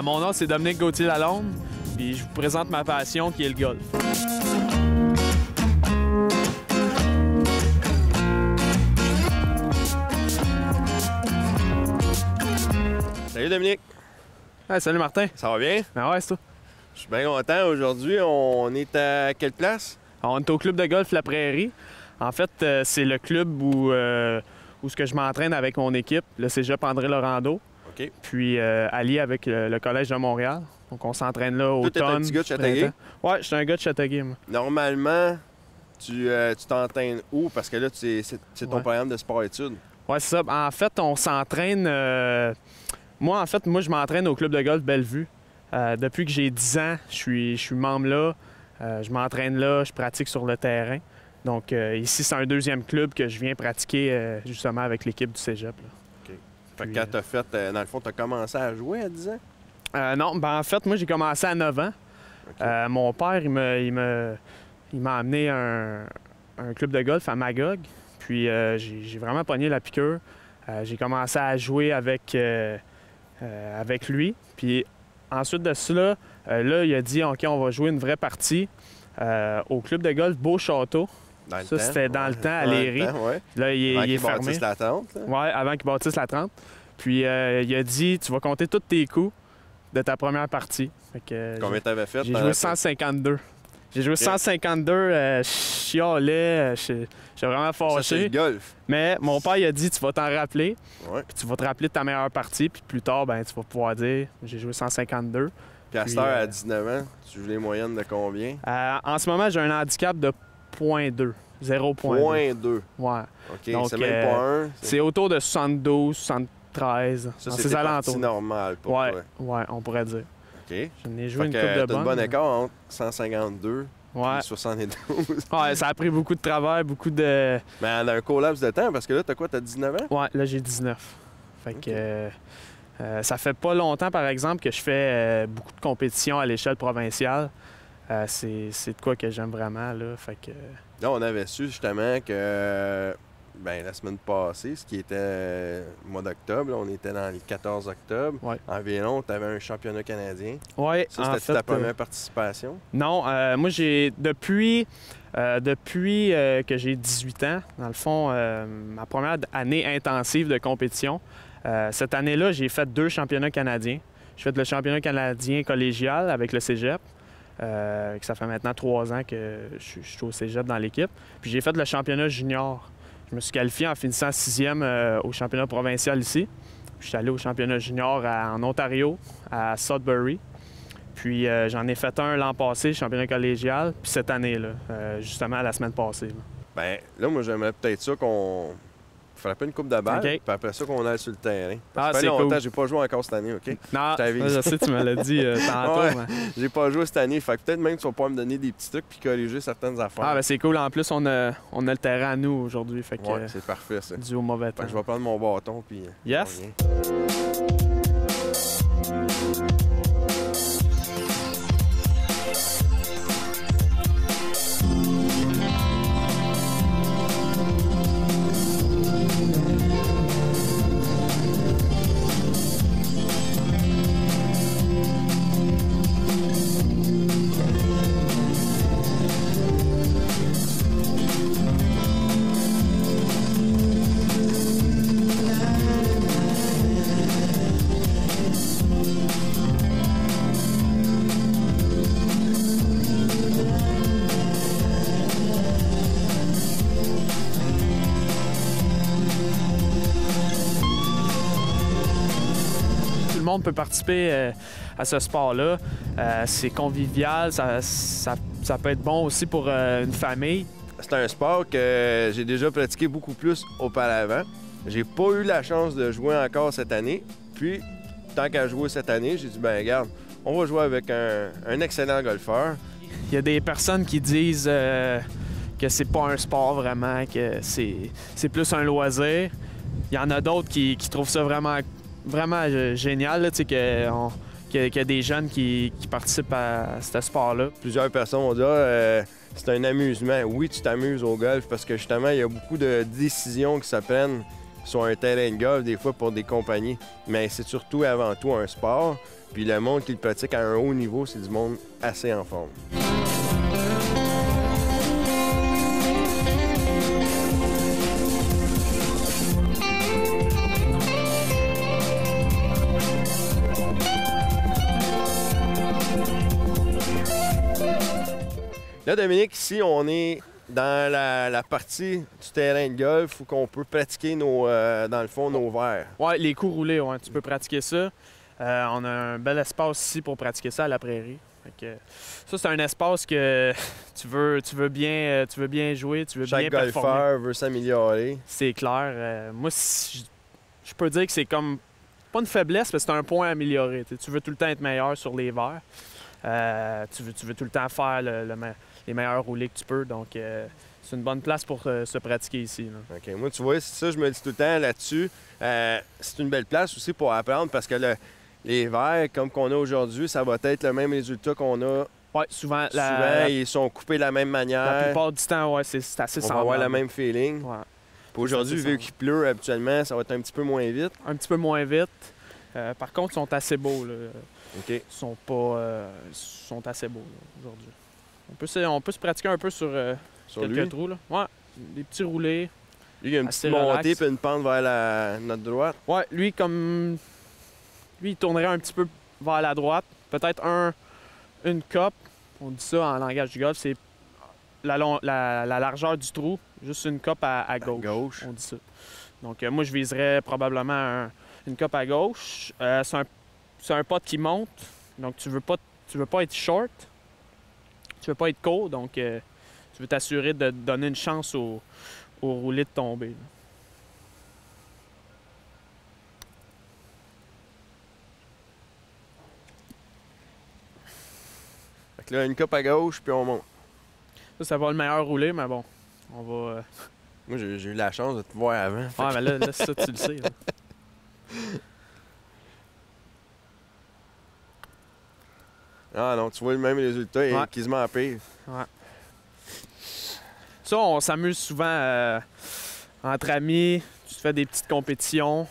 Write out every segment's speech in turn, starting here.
Mon nom, c'est Dominique Gauthier-Lalonde, puis je vous présente ma passion qui est le golf. Salut Dominique! Hey, salut Martin! Ça va bien? Ben ouais, c'est toi. Je suis bien content. Aujourd'hui, on est à quelle place? On est au club de golf La Prairie. En fait, c'est le club où ce que je m'entraîne avec mon équipe, le cégep André Laurando. OK. Puis allié avec le Collège de Montréal. Donc on s'entraîne là automne. Toi, t'es un petit gars de Châteauguay? Ouais, je suis un gars de Châteauguay, moi. Normalement, tu t'entraînes où? Parce que là, c'est ton Ouais. programme de sport-études. Ouais, c'est ça. En fait, on s'entraîne... Moi, je m'entraîne au club de golf Bellevue. Depuis que j'ai 10 ans, je suis membre là. Je m'entraîne là, je pratique sur le terrain. Donc ici, c'est un deuxième club que je viens pratiquer justement avec l'équipe du cégep. Là. OK. Fait que Puis, quand t'as fait, dans le fond, t'as commencé à jouer à 10 ans? Non, ben en fait, moi, j'ai commencé à 9 ans. OK. Mon père, il m'a amené un club de golf à Magog. Puis j'ai vraiment pogné la piqûre. J'ai commencé à jouer avec lui. Puis ensuite de cela, là, il a dit, OK, on va jouer une vraie partie au club de golf Beau-Château. Dans le Ça, temps, c'était dans le temps, à Dans le Léry. temps, ouais. Là, il Avant est qu'ils fermé. bâtissent la tente, là. Oui, avant qu'il bâtisse la 30. Puis il a dit, tu vas compter tous tes coups de ta première partie. Fait que, Combien t'avais fait? j'ai pendant joué la- 152. J'ai joué Ok. 152, je chialais, j'étais vraiment Ça, c'est le fâché. golf. Mais mon père, il a dit, tu vas t'en rappeler, Ouais. puis tu vas te rappeler de ta meilleure partie, puis plus tard, ben, tu vas pouvoir dire, j'ai joué 152. Puis à Puis, cette heure, à 19 ans, tu joues les moyennes de combien? En ce moment, j'ai un handicap de 0.2. 0.2. Point 2. Ouais. OK, Donc, c'est même pas un. C'est autour de 72, 73, Ça, dans c'est ces tes alentours. parties normales pour Ouais, toi. ouais, on pourrait dire. OK. J'en ai joué Fait une que coupe de t'as bonnes. un bon écart entre 152 Ouais. et 72. Ouais, ça a pris beaucoup de travail, beaucoup de... Mais en un court laps de temps, parce que là, t'as quoi? T'as 19 ans? Ouais, là, j'ai 19. Fait Ok. que ça fait pas longtemps, par exemple, que je fais beaucoup de compétitions à l'échelle provinciale. C'est de quoi que j'aime vraiment, là. Fait que... Là, on avait su justement que la semaine passée, ce qui était le mois d'octobre, là, on était dans le 14 octobre. Ouais. Environ, tu avais un championnat canadien. Ouais, Ça, en c'était fait, ta première participation? non, moi, j'ai... Depuis que j'ai 18 ans, dans le fond, ma première année intensive de compétition, cette année-là, j'ai fait 2 championnats canadiens. J'ai fait le championnat canadien collégial avec le cégep. Que ça fait maintenant 3 ans que je suis au cégep dans l'équipe. Puis j'ai fait le championnat junior. Je me suis qualifié en finissant 6e au championnat provincial ici. Puis je suis allé au championnat junior en Ontario, à Sudbury. Puis j'en ai fait un l'an passé, championnat collégial, puis cette année-là, justement la semaine passée. Là. Ben là, moi, j'aimerais peut-être ça qu'on frapper une coupe de balle, OK. puis après ça, qu'on aille sur le terrain. Ah, Ça fait c'est longtemps, cool. j'ai pas joué encore cette année, OK? Non, Je t'avais je sais, tu me l'as dit tantôt. Ouais. mais- J'ai pas joué cette année, fait que peut-être même que tu vas pouvoir me donner des petits trucs puis corriger certaines affaires. Ah, ben c'est cool. En plus, on a le terrain à nous aujourd'hui, fait que Ouais, c'est parfait, ça. dû au mauvais Fait temps. que je vais prendre mon bâton, puis... Yes. on revient. Tout le monde peut participer à ce sport-là. C'est convivial, ça peut être bon aussi pour une famille. C'est un sport que j'ai déjà pratiqué beaucoup plus auparavant. J'ai pas eu la chance de jouer encore cette année. Puis, tant qu'à jouer cette année, j'ai dit, ben regarde, on va jouer avec un excellent golfeur. Il y a des personnes qui disent que c'est pas un sport vraiment, que c'est plus un loisir. Il y en a d'autres qui trouvent ça vraiment génial, là, tu sais, qu'il y a des jeunes qui participent à ce sport-là. Plusieurs personnes vont dire, c'est un amusement. Oui, tu t'amuses au golf parce que justement, il y a beaucoup de décisions qui se prennent sur un terrain de golf, des fois pour des compagnies. Mais c'est surtout avant tout un sport. Puis le monde qui le pratique à un haut niveau, c'est du monde assez en forme. Là, Dominique, ici, on est dans la partie du terrain de golf où on peut pratiquer dans le fond, nos verres. Ouais, les coups roulés, ouais, tu peux pratiquer ça. On a un bel espace ici pour pratiquer ça à la prairie. Fait que, ça, c'est un espace que tu veux bien jouer, tu veux bien performer. Chaque golfeur veut s'améliorer. C'est clair. Moi, je peux dire que c'est comme, pas une faiblesse, mais c'est un point à améliorer. Tu veux tout le temps être meilleur sur les verres. Tu veux tout le temps faire les meilleurs roulés que tu peux. Donc, c'est une bonne place pour se pratiquer ici. Là. OK. Moi, tu vois, ça, je me dis tout le temps là-dessus. C'est une belle place aussi pour apprendre parce que les verres, comme qu'on a aujourd'hui, ça va être le même résultat qu'on a. Oui, souvent. Ils sont coupés de la même manière. La plupart du temps, ouais, c'est assez semblable. On va avoir le même feeling. Ouais. Aujourd'hui, vu qu'il pleut habituellement, ça va être un petit peu moins vite. Un petit peu moins vite. Par contre, ils sont assez beaux. Là. OK. Ils sont assez beaux aujourd'hui. On peut se pratiquer un peu sur quelques trous. Là. Ouais, des petits roulés. Lui, il y a une petite montée puis une pente vers notre droite. Ouais, lui, il tournerait un petit peu vers la droite. Peut-être une cope. On dit ça en langage du golf, c'est la largeur du trou. Juste une cope à gauche. On dit ça. Donc, moi, je viserais probablement une cope à gauche. C'est un putt qui monte. Donc, tu veux pas être short. Tu veux pas être court. Donc, tu veux t'assurer de donner une chance au roulé de tomber. Là. Fait que là, une cope à gauche, puis on monte. Ça va le meilleur roulé, mais bon, on va... Moi, j'ai eu la chance de te voir avant. Ah, mais là, ça, tu le sais. Là. Ah non, tu vois le même résultat et quasiment pire. Ouais. Ça, on s'amuse souvent entre amis. Tu te fais des petites compétitions.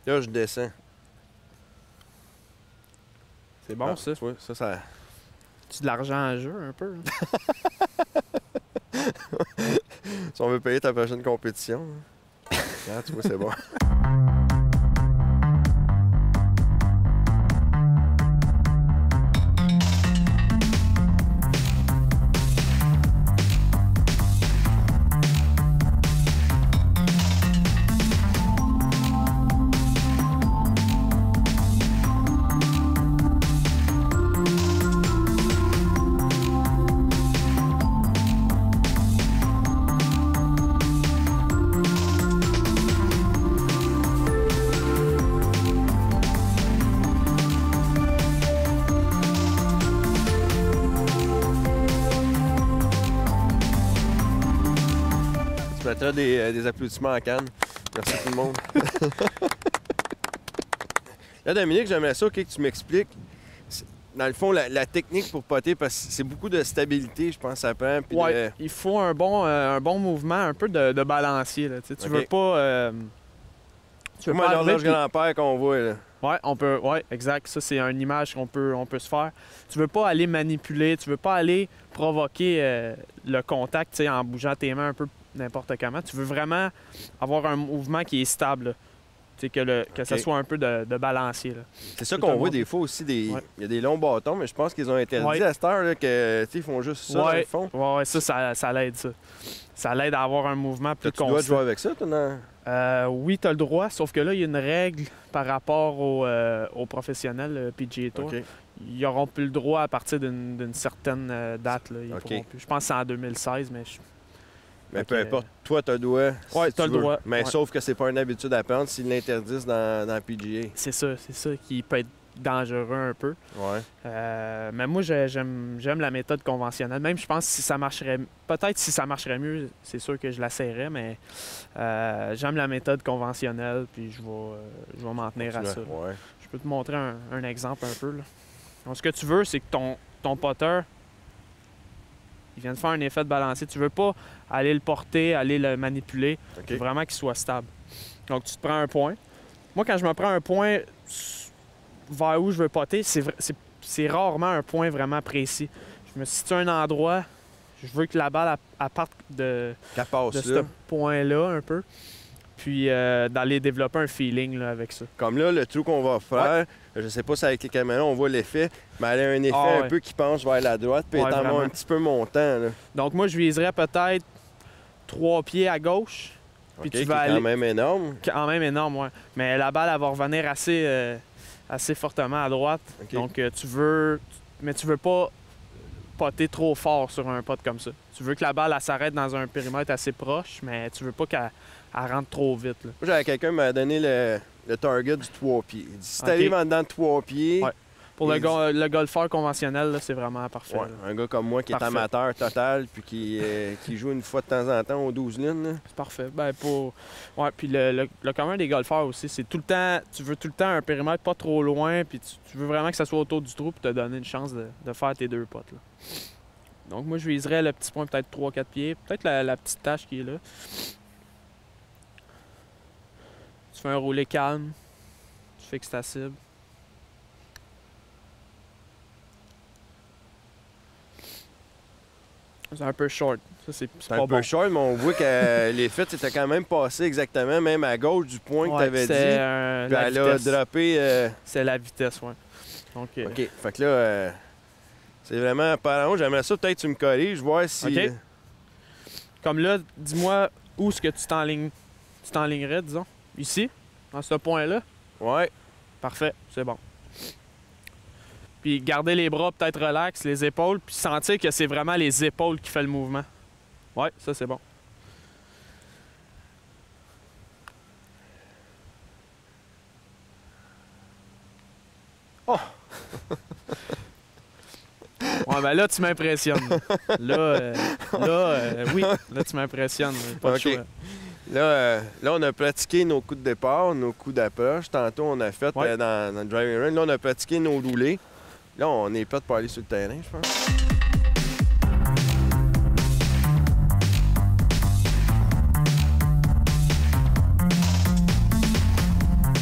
Là, je descends. C'est bon, ça. Tu vois, ça... Tu de l'argent en jeu, un peu. Si on veut payer ta prochaine compétition. Ah, tu vois, c'est bon. Tu mettras des applaudissements à Cannes. Merci tout le monde. Là, Dominique, j'aimerais ça que tu m'expliques, dans le fond, la technique pour potter, parce que c'est beaucoup de stabilité, je pense, ça prend. Oui, il faut un bon mouvement, un peu de balancier. Là. Tu veux pas... tu veux pas l'horloge grand-père qu'on voit, là. Oui, exact. Ça, c'est une image qu'on peut se faire. Tu veux pas aller manipuler, tu veux pas aller provoquer le contact en bougeant tes mains un peu n'importe comment. Tu veux vraiment avoir un mouvement qui est stable. Que ça soit un peu de balancier. C'est ça qu'on voit des fois aussi. Il y a des longs bâtons, mais je pense qu'ils ont interdit à cette heure là, qu'ils font juste ça dans le fond. Oui, ça l'aide, ça. Ça l'aide à avoir un mouvement plus constant. Tu dois jouer avec ça, toi, oui, tu as le droit, sauf que là, il y a une règle par rapport aux professionnels PGA Tour. Okay. Ils n'auront plus le droit à partir d'une certaine date. Là. Ils pourront plus. Je pense que c'est en 2016, mais... Mais peu importe, toi, tu as le droit. Oui, tu as le droit. Mais sauf que c'est pas une habitude à prendre s'ils l'interdisent dans PGA. C'est ça qui peut être dangereux un peu. Ouais. Mais moi, j'aime la méthode conventionnelle. Même, je pense que si ça marcherait... Peut-être si ça marcherait mieux, c'est sûr que je l'essayerais, mais j'aime la méthode conventionnelle, puis je vais m'en tenir à ça. Ouais. Je peux te montrer un exemple un peu. Là. Donc, ce que tu veux, c'est que ton putter... Il vient de faire un effet de balancier. Tu veux pas aller le porter, aller le manipuler. OK. Tu veux vraiment qu'il soit stable. Donc, tu te prends un point. Moi, quand je me prends un point vers où je veux poter, c'est rarement un point vraiment précis. Je me situe à un endroit, je veux que la balle elle parte de Qu'elle passe ce là. point-là un peu. Puis d'aller développer un feeling là, avec ça. Comme là, le trou qu'on va faire, je sais pas si avec les caméras on voit l'effet, mais elle a un effet un peu qui penche vers la droite, puis étant un petit peu montant. Là. Donc moi, je viserais peut-être 3 pieds à gauche. Puis OK, tu vas aller... quand même énorme. Quand même énorme, oui. Mais la balle, elle va revenir assez fortement à droite. OK. Donc tu veux... Mais tu veux pas poter trop fort sur un pot comme ça. Tu veux que la balle, elle s'arrête dans un périmètre assez proche, mais tu veux pas qu'elle rentre trop vite. Là. Moi, j'avais quelqu'un qui m'a donné le target du 3 pieds. Il dit, si t'arrives en dedans de 3 pieds... Ouais. Pour le golfeur conventionnel, là, c'est vraiment parfait. Ouais, un gars comme moi qui est amateur total puis qui joue une fois de temps en temps aux 12 lunes. C'est parfait. Ben, ouais, puis le commun des golfeurs aussi, c'est tout le temps... Tu veux tout le temps un périmètre pas trop loin, puis tu veux vraiment que ça soit autour du trou pour te donner une chance de faire tes 2 potes. Là. Donc moi, je viserais le petit point peut-être 3-4 pieds. Peut-être la petite tache qui est là. Tu fais un roulé calme. Tu fixes ta cible. C'est un peu short. Ça, c'est pas un peu bon. short, mais on voit que l'effet c'était quand même passé exactement, même à gauche du point que tu avais dit. Puis elle a droppé. C'est la vitesse, oui. Donc, OK. Fait que là, c'est vraiment par en haut. J'aimerais ça, peut-être tu me corriges, voir si. OK. Comme là, dis-moi où est-ce que tu t'enlignerais, disons. Ici, dans ce point-là. Ouais. Parfait, c'est bon. Puis garder les bras peut-être relax, les épaules, puis sentir que c'est vraiment les épaules qui font le mouvement. Ouais, ça c'est bon. Oh! Ouais, ben là, tu m'impressionnes. Oui, là, tu m'impressionnes. Pas de choix. Là, on a pratiqué nos coups de départ, nos coups d'approche. Tantôt, on a fait dans le driving range. Là, on a pratiqué nos roulés. Là, on est prêt pour aller sur le terrain, je pense.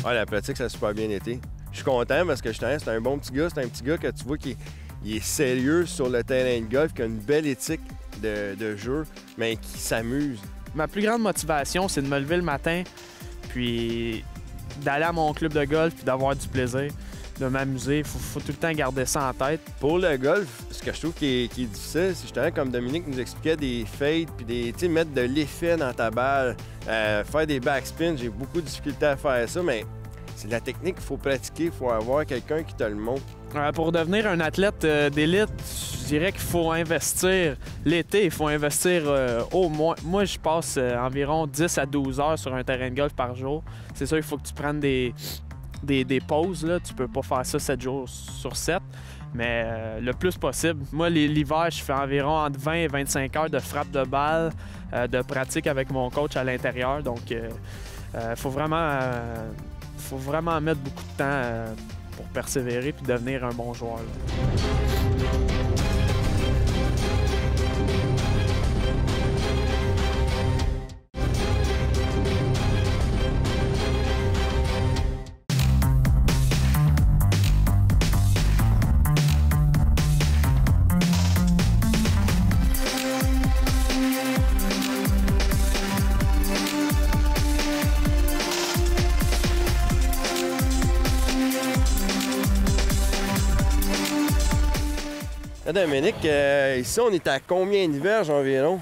Ah, la pratique, ça a super bien été. Je suis content parce que justement, c'est un bon petit gars. C'est un petit gars que tu vois qui est sérieux sur le terrain de golf, qui a une belle éthique de jeu, mais qui s'amuse. Ma plus grande motivation, c'est de me lever le matin, puis d'aller à mon club de golf, puis d'avoir du plaisir, de m'amuser. Il faut tout le temps garder ça en tête. Pour le golf, ce que je trouve qui est difficile, c'est justement comme Dominique nous expliquait, des fades, puis mettre de l'effet dans ta balle, faire des backspins. J'ai beaucoup de difficultés à faire ça, mais c'est de la technique qu'il faut pratiquer. Il faut avoir quelqu'un qui te le montre. Pour devenir un athlète d'élite, je dirais qu'il faut investir. L'été, il faut investir au moins... Moi, je passe environ 10 à 12 heures sur un terrain de golf par jour. C'est sûr, il faut que tu prennes des pauses. Là. Tu peux pas faire ça 7 jours sur 7, mais le plus possible. Moi, l'hiver, je fais environ entre 20 et 25 heures de frappe de balle, de pratique avec mon coach à l'intérieur. Donc, faut vraiment mettre beaucoup de temps pour persévérer puis devenir un bon joueur. Là. Dominique, ici, on est à combien de verges environ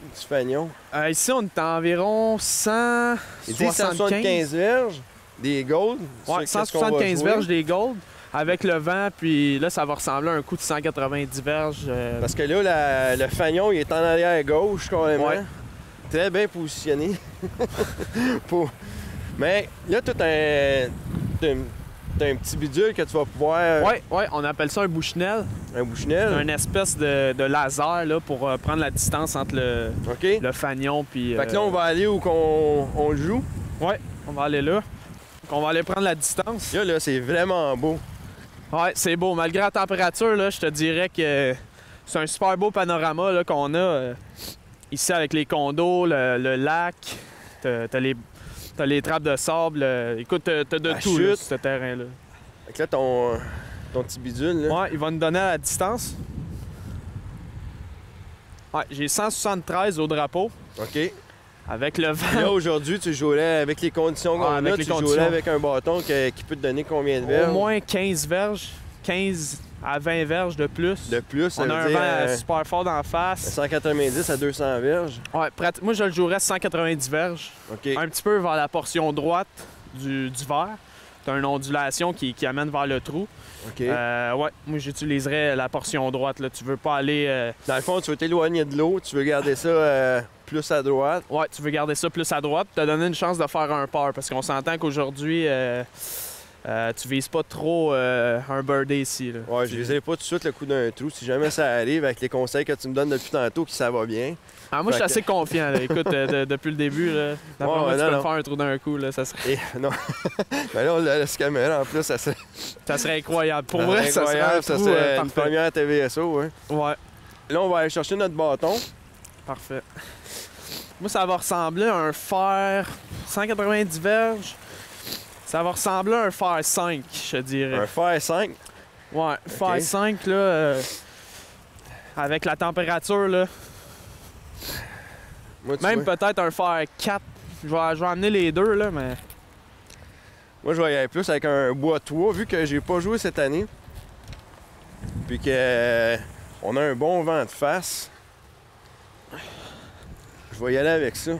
du fanion? Ici, on est à environ 175 verges des golds. Ouais, 175 verges des golds. Avec le vent, puis là, ça va ressembler à un coup de 190 verges. Parce que là, le fanion, il est en arrière gauche, carrément. Ouais. Très bien positionné. Mais là, t'as un petit bidule que tu vas pouvoir... Oui, on appelle ça un bouchenel. Un bouchenel? C'est une espèce de laser là, pour prendre la distance entre le fanion puis... Fait que là, on va aller où on le joue? Oui, on va aller là. Donc, on va aller prendre la distance. Là, c'est vraiment beau. Oui, c'est beau. Malgré la température, là, je te dirais que C'est un super beau panorama là, qu'on a ici avec les condos, le lac. T'as les trappes de sable. Écoute, t'as de tout là, sur ce terrain-là. Fait que là, ton petit bidule, là. Ouais, il va nous donner à la distance. Ouais, j'ai 173 au drapeau. OK. Avec le vent. Là, aujourd'hui, tu jouerais avec les conditions qu'on a, tu jouerais avec un bâton qui peut te donner combien de verges? Au moins 15 verges. 15 à 20 verges de plus. De plus, ça on veut a un dire, vent super fort d'en face. 190 à 200 verges. Ouais, moi, je le jouerais 190 verges. OK. Un petit peu vers la portion droite du verre. T'as une ondulation qui amène vers le trou. OK. Ouais, moi, j'utiliserais la portion droite. Là. Tu veux pas aller... Dans le fond, tu veux t'éloigner de l'eau, tu veux garder ça plus à droite. Ouais, tu veux garder ça plus à droite. T'as donné une chance de faire un par parce qu'on s'entend qu'aujourd'hui... tu vises pas trop un birdie ici. Là. Ouais, je viserai pas tout de suite le coup d'un trou. Si jamais ça arrive, avec les conseils que tu me donnes depuis tantôt, que ça va bien. Ah, moi, je suis assez confiant. Là. Écoute, depuis le début, là, d'après moi, tu peux me faire un trou d'un coup. Là, ça serait... non. Mais là, on l'a laisse caméra en plus. Ça serait incroyable. Pour vrai, ça serait un trou, ça serait une première TVSO. Hein. Ouais. Là, on va aller chercher notre bâton. Parfait. Moi, ça va ressembler à un fer 190 verges. Ça va ressembler à un fer 5, je dirais. Un fer 5? Ouais, fer 5, là, avec la température, là. Moi, même peut-être un fer 4. Je vais amener les deux, là, mais... Moi, je vais y aller plus avec un bois 3, vu que j'ai pas joué cette année. Puis que on a un bon vent de face. Je vais y aller avec ça.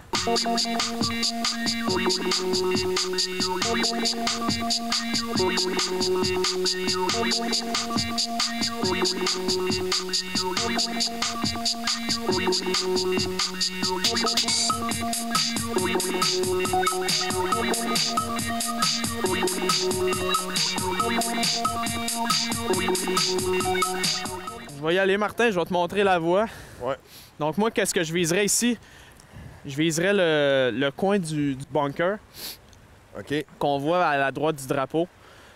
Je vais y aller, Martin, je vais te montrer la voie. Ouais. Donc moi, qu'est-ce que je viserais ici? Je viserais le coin du bunker. OK. Qu'on voit à la droite du drapeau.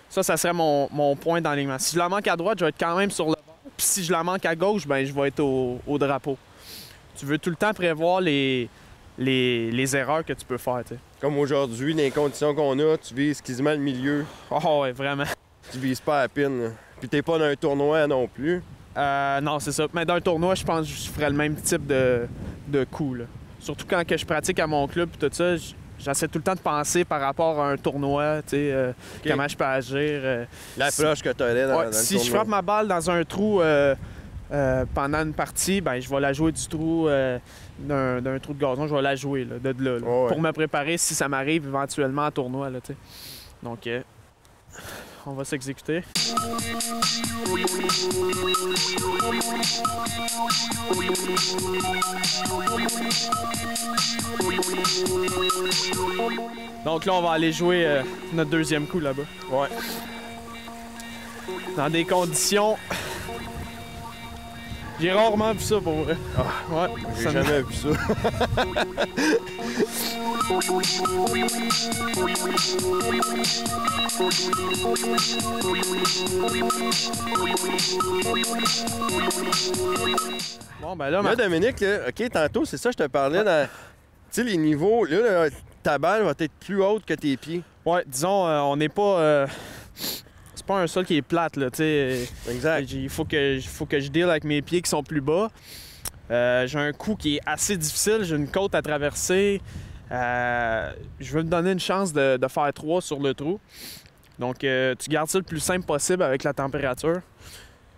Ça serait mon point d'enlignement. Si je la manque à droite, je vais être quand même sur le bord. Puis si je la manque à gauche, ben je vais être au drapeau. Tu veux tout le temps prévoir les erreurs que tu peux faire, t'sais. Comme aujourd'hui, les conditions qu'on a, tu vises quasiment le milieu. Oh ouais, vraiment. Tu vises pas à pin. Là. Puis t'es pas dans un tournoi non plus. Non, c'est ça. Mais dans un tournoi, je pense que je ferais le même type de coup, là. Surtout quand que je pratique à mon club et tout ça, j'essaie tout le temps de penser par rapport à un tournoi, tu sais, comment je peux agir. L'approche que tu aurais dans le tournoi. Si je frappe ma balle dans un trou pendant une partie, ben je vais la jouer du trou d'un trou de gazon, je vais la jouer là, de là, Oh, ouais. pour me préparer si ça m'arrive éventuellement en tournoi, là, tu sais. Donc, on va s'exécuter. Donc là, on va aller jouer notre deuxième coup là-bas. Ouais. Dans des conditions... J'ai rarement vu ça pour vrai. Ah, ouais, j'ai jamais vu ça. Bon, ben là, Là, Dominique, là, OK, tantôt, c'est ça, je te parlais dans... Tu sais, les niveaux, là, ta balle va être plus haute que tes pieds. Ouais, disons, on n'est pas... C'est pas un sol qui est plate, là, tu sais. Exact. Il faut que je deal avec mes pieds qui sont plus bas. J'ai un coup qui est assez difficile, j'ai une côte à traverser. Je veux me donner une chance de faire 3 sur le trou. Donc, tu gardes ça le plus simple possible avec la température.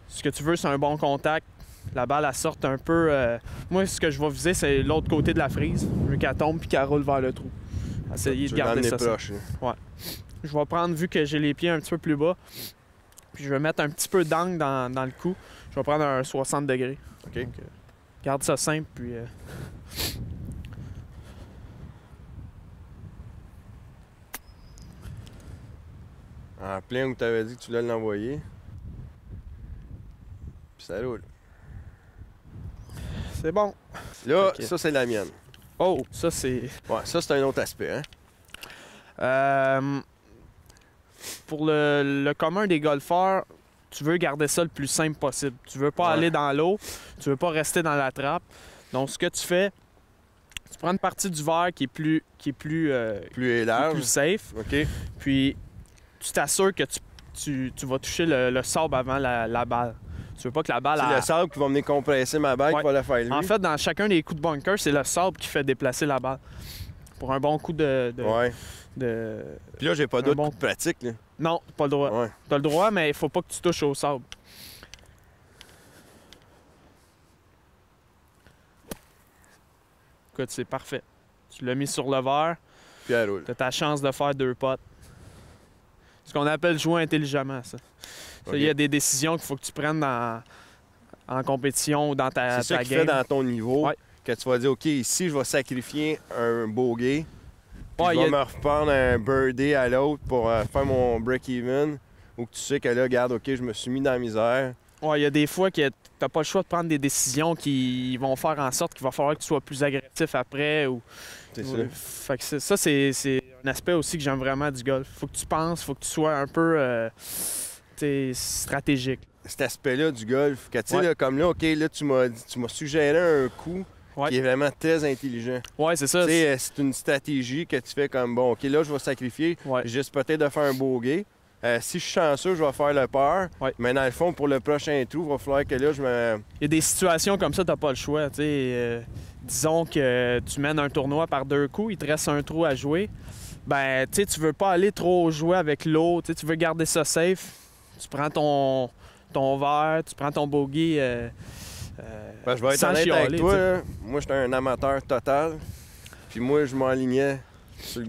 Ce que tu veux, c'est un bon contact. La balle, elle sorte un peu... Moi, ce que je vais viser, c'est l'autre côté de la frise. Je veux qu'elle tombe puis qu'elle roule vers le trou. Essayer de garder ça. Proche, ouais. Je vais prendre, vu que j'ai les pieds un petit peu plus bas, puis je vais mettre un petit peu d'angle dans le cou. Je vais prendre un 60 degrés. OK. Donc, garde ça simple, puis... En plein où tu avais dit que tu voulais l'envoyer. Puis ça roule. C'est bon. Là, Okay. ça, c'est la mienne. Oh, ça, c'est... Ouais, ça, c'est un autre aspect, hein? Pour le commun des golfeurs, tu veux garder ça le plus simple possible. Tu veux pas aller dans l'eau, tu veux pas rester dans la trappe. Donc, ce que tu fais, tu prends une partie du verre qui est plus large, plus safe. OK. Puis, tu t'assures que tu vas toucher le sable avant la balle. Tu veux pas que la balle... C'est le sable qui va venir compresser ma balle qui va la faire lui. En fait, dans chacun des coups de bunker, c'est le sable qui fait déplacer la balle. Pour un bon coup de Puis là, j'ai pas d'autre coup de pratique, là. Non, pas le droit. Ouais. T'as le droit, mais il faut pas que tu touches au sable. Écoute, c'est parfait. Tu l'as mis sur le verre. Puis elle roule. T'as ta chance de faire 2 potes. Ce qu'on appelle jouer intelligemment, ça. Il y a des décisions qu'il faut que tu prennes en compétition ou dans ta game. C'est ça qui fait dans ton niveau que tu vas dire, OK, ici, je vais sacrifier un bogey. Puis je vais me reprendre un birdie à l'autre pour faire mon break-even. Ou que tu sais que là, regarde, OK, je me suis mis dans la misère. Ouais, il y a des fois que t'as pas le choix de prendre des décisions qui vont faire en sorte qu'il va falloir que tu sois plus agressif après. C'est ça. Fait que ça, c'est un aspect aussi que j'aime vraiment du golf. Faut que tu penses, faut que tu sois un peu stratégique. Cet aspect-là du golf, que tu sais, là, comme là, OK, là, tu m'as suggéré un coup qui est vraiment très intelligent. Ouais, c'est ça. Tu sais, c'est une stratégie que tu fais comme, bon, OK, là, je vais sacrifier, juste peut-être de faire un bogey. Si je suis chanceux, je vais faire le par. Mais dans le fond, pour le prochain trou, il va falloir que là, je me... Il y a des situations comme ça, t'as pas le choix. Disons que tu mènes un tournoi par 2 coups, il te reste un trou à jouer. Ben, tu sais, tu veux pas aller trop jouer avec l'eau. Tu veux garder ça safe. Tu prends ton verre, tu prends ton bogey. Je vais être honnête avec toi. Là, moi, j'étais un amateur total. Puis moi, je m'enlignais sur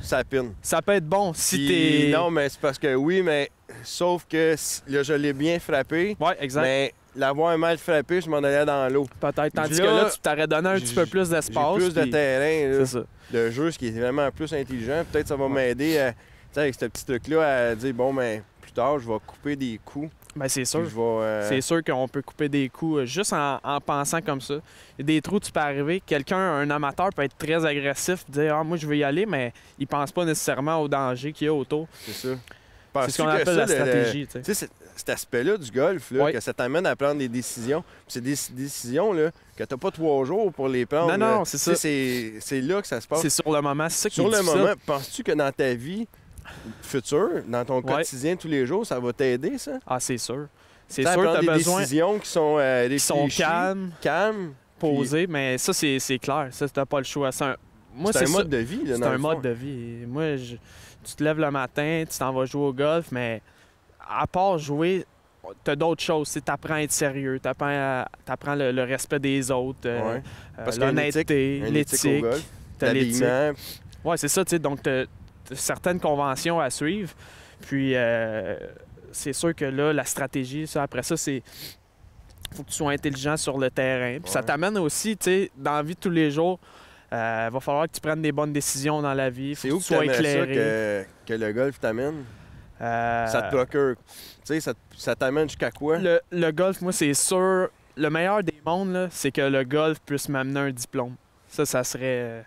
sa pine. Ça peut être bon si t'es... Non, mais c'est parce que oui, mais sauf que là, je l'ai bien frappé. Ouais, exact. Mais l'avoir mal frappé, je m'en allais dans l'eau. Peut-être. Tandis que là, tu t'aurais donné un petit peu plus d'espace. Plus de terrain, là, c'est ça. de jeu, ce qui est vraiment plus intelligent. Peut-être ça va m'aider avec ce petit truc-là à dire, bon, mais plus tard, je vais couper des coups. Bien, c'est sûr. C'est sûr qu'on peut couper des coups juste en pensant comme ça. Il y a des trous, tu peux arriver. Quelqu'un, un amateur, peut être très agressif, dire « Ah, moi, je veux y aller », mais il pense pas nécessairement au danger qu'il y a autour. C'est ça. C'est ce qu'on appelle la stratégie. Tu sais, cet aspect-là du golf, là, que ça t'amène à prendre des décisions. C'est des décisions là, que t'as pas 3 jours pour les prendre. Non, c'est ça. C'est là que ça se passe. C'est sur le moment. C'est ça qui est difficile. Sur le moment, penses-tu que dans ta vie future, dans ton quotidien tous les jours, ça va t'aider, ça? Ah, c'est sûr. C'est sûr que tu as besoin... des décisions qui sont réfléchies, calmes, posées, mais ça, c'est clair. Ça, t'as pas le choix. C'est un mode de vie, là, c'est un mode de vie. Moi, tu te lèves le matin, tu t'en vas jouer au golf, mais à part jouer, t'as d'autres choses. Tu apprends à être sérieux, t'apprends le respect des autres, l'honnêteté, l'éthique, t'as l'éthique. Ouais, c'est ça, tu sais. Donc, t'as certaines conventions à suivre. Puis, c'est sûr que là, la stratégie, ça, après ça, c'est... faut que tu sois intelligent sur le terrain. Puis ça t'amène aussi, tu sais, dans la vie de tous les jours, va falloir que tu prennes des bonnes décisions dans la vie. C'est où que tu sois éclairé. Que le golf t'amène? Ça te procure... Tu sais, ça t'amène jusqu'à quoi? Le golf, moi, c'est sûr... Le meilleur des mondes, c'est que le golf puisse m'amener un diplôme. Ça serait...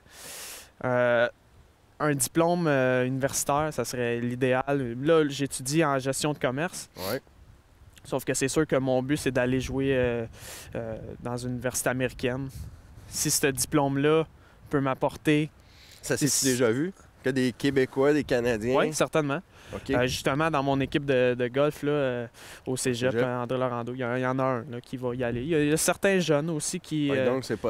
un diplôme universitaire, ça serait l'idéal. Là, j'étudie en gestion de commerce. Ouais. Sauf que c'est sûr que mon but, c'est d'aller jouer dans une université américaine. Si ce diplôme-là peut m'apporter... Ça s'est déjà vu? Que des Québécois, des Canadiens? Oui, certainement. Okay. Justement, dans mon équipe de golf au Cégep, André Laurando, il y en a un là, qui va y aller. Il y a certains jeunes aussi qui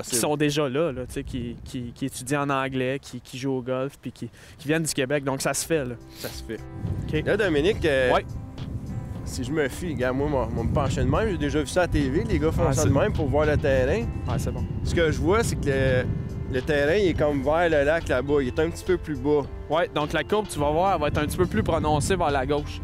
sont déjà là qui étudient en anglais, qui jouent au golf, puis qui viennent du Québec. Donc, ça se fait. Là. Ça se fait. Okay. Là, Dominique, si je me fie, regarde, moi, me pencher de même. J'ai déjà vu ça à la TV. Les gars font ça de même pour voir le terrain. Ouais, c'est bon. Ce que je vois, c'est que le terrain, il est comme vers le lac là-bas. Il est un petit peu plus bas. Oui, donc la courbe, tu vas voir, elle va être un petit peu plus prononcée vers la gauche.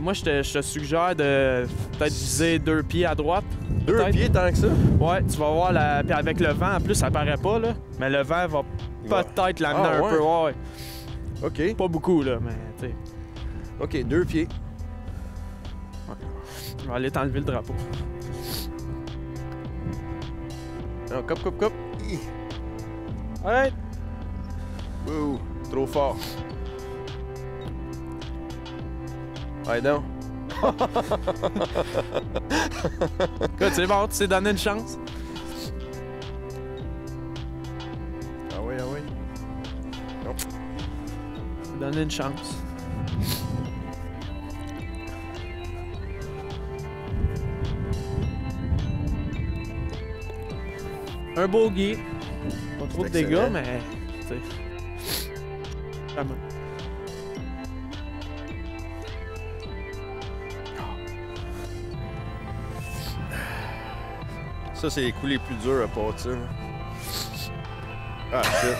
Moi, je te suggère de peut-être viser 2 pieds à droite. 2 pieds tant que ça? Oui, tu vas voir, puis avec le vent, en plus, ça paraît pas, là, mais le vent va peut-être l'amener un peu. Ouais. OK. Pas beaucoup, là, mais tu sais. OK, 2 pieds. Ouais. Je vais aller t'enlever le drapeau. Non, cop. Alright. Ouh, trop fort. Ouais, non. Écoute, c'est bon, tu t'es donné une chance. Ah oui, ah oui. Non. Tu t'es donné une chance. Un bogey. Pas trop de dégâts, excellent. mais... tu sais, vraiment. Ça, c'est les coups les plus durs à part de ça. Là. Ah, shit.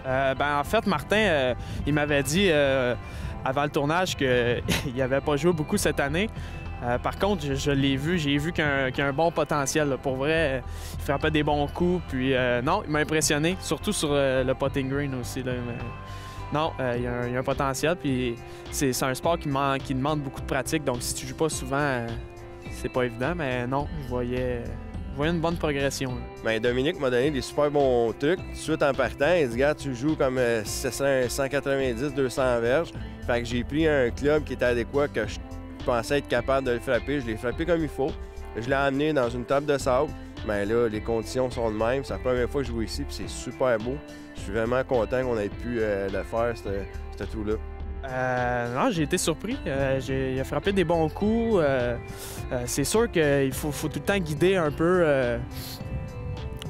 Ben, en fait, Martin, il m'avait dit avant le tournage qu'il n'avait pas joué beaucoup cette année. Par contre, je l'ai vu, j'ai vu qu'il a un bon potentiel. Là. Pour vrai, il frappait des bons coups. Puis non, il m'a impressionné, surtout sur le putting green aussi. Là. Mais, non, il a un potentiel. Puis c'est un sport qui demande beaucoup de pratique. Donc si tu joues pas souvent, c'est pas évident. Mais non, je voyais une bonne progression. Là. Ben, Dominique m'a donné des super bons trucs. Tout de suite en partant, il dit, gars, tu joues comme 190-200 verges. Fait que j'ai pris un club qui était adéquat, que je pensais être capable de le frapper. Je l'ai frappé comme il faut. Je l'ai amené dans une table de sable. Mais là, les conditions sont de même. C'est la première fois que je joue ici, puis c'est super beau. Je suis vraiment content qu'on ait pu le faire, ce trou-là. Non, j'ai été surpris. Il a frappé des bons coups. C'est sûr qu'il faut tout le temps guider un peu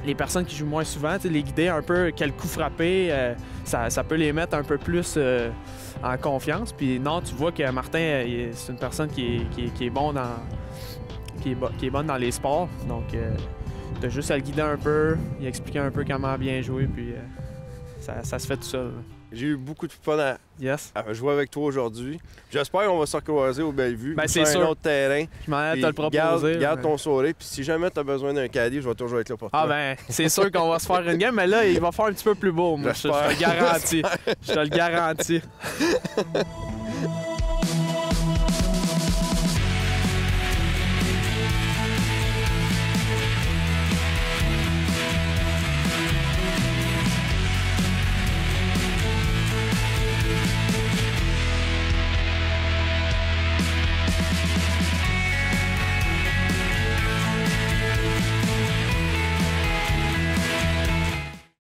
les personnes qui jouent moins souvent, les guider un peu quel coup frapper. Ça peut les mettre un peu plus en confiance. Puis non, tu vois que Martin, c'est une personne qui est bon dans... qui est bonne dans les sports. Donc, tu as juste à le guider un peu, lui expliquer un peu comment bien jouer, puis ça se fait tout seul. J'ai eu beaucoup de fun Yes. à jouer avec toi aujourd'hui. J'espère qu'on va se recroiser au Bellevue. Ben, c'est sur sûr. un autre terrain. Je m'en allais te le Puis proposer. Garde mais- ton sourire. Puis si jamais tu as besoin d'un caddie, je vais toujours être là pour toi. Ah ben, c'est sûr qu'on va se faire une game, mais là, il va faire un petit peu plus beau, moi. Je te le garantis. Je te le garantis.